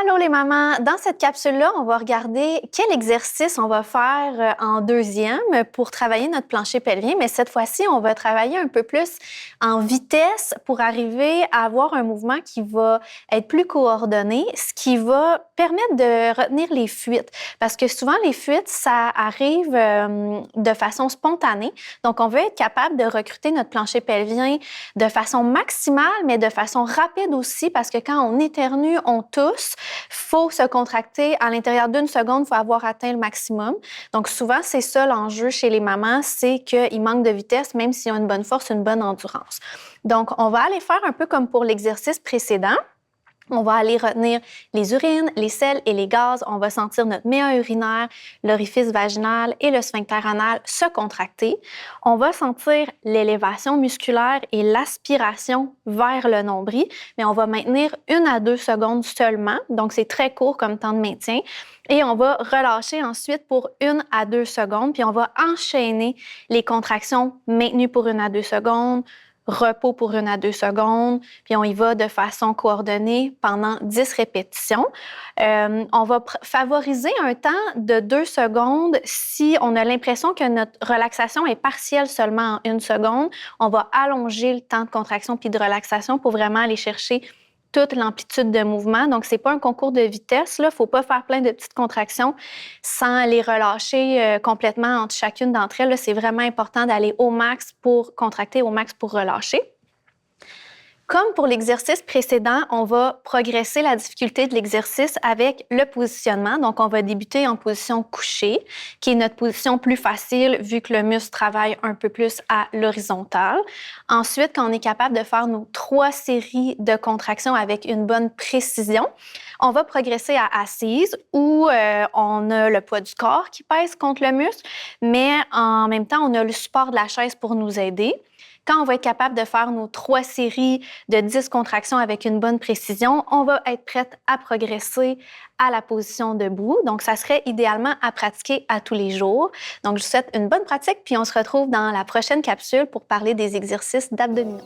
Allô les mamans, dans cette capsule-là, on va regarder quel exercice on va faire en deuxième pour travailler notre plancher pelvien, mais cette fois-ci, on va travailler un peu plus en vitesse pour arriver à avoir un mouvement qui va être plus coordonné, ce qui va permettre de retenir les fuites. Parce que souvent, les fuites, ça arrive de façon spontanée. Donc, on veut être capable de recruter notre plancher pelvien de façon maximale, mais de façon rapide aussi, parce que quand on éternue, on tousse, faut se contracter à l'intérieur d'une seconde, il faut avoir atteint le maximum. Donc, souvent, c'est ça l'enjeu chez les mamans, c'est qu'ils manquent de vitesse, même s'ils ont une bonne force, une bonne endurance. Donc, on va aller faire un peu comme pour l'exercice précédent. On va aller retenir les urines, les selles et les gaz. On va sentir notre méa urinaire, l'orifice vaginal et le sphincter anal se contracter. On va sentir l'élévation musculaire et l'aspiration vers le nombril, mais on va maintenir 1 à 2 secondes seulement. Donc, c'est très court comme temps de maintien. Et on va relâcher ensuite pour 1 à 2 secondes, puis on va enchaîner les contractions maintenues pour 1 à 2 secondes, repos pour 1 à 2 secondes, puis on y va de façon coordonnée pendant 10 répétitions. On va favoriser un temps de 2 secondes si on a l'impression que notre relaxation est partielle seulement en 1 seconde. On va allonger le temps de contraction puis de relaxation pour vraiment aller chercher toute l'amplitude de mouvement. Donc, c'est pas un concours de vitesse, là. Faut pas faire plein de petites contractions sans les relâcher complètement entre chacune d'entre elles. Là, c'est vraiment important d'aller au max pour contracter, au max pour relâcher. Comme pour l'exercice précédent, on va progresser la difficulté de l'exercice avec le positionnement. Donc, on va débuter en position couchée, qui est notre position plus facile vu que le muscle travaille un peu plus à l'horizontale. Ensuite, quand on est capable de faire nos 3 séries de contractions avec une bonne précision, on va progresser à assise où on a le poids du corps qui pèse contre le muscle, mais en même temps, on a le support de la chaise pour nous aider. Quand on va être capable de faire nos 3 séries de 10 contractions avec une bonne précision, on va être prête à progresser à la position debout. Donc, ça serait idéalement à pratiquer à tous les jours. Donc, je vous souhaite une bonne pratique, puis on se retrouve dans la prochaine capsule pour parler des exercices d'abdominaux.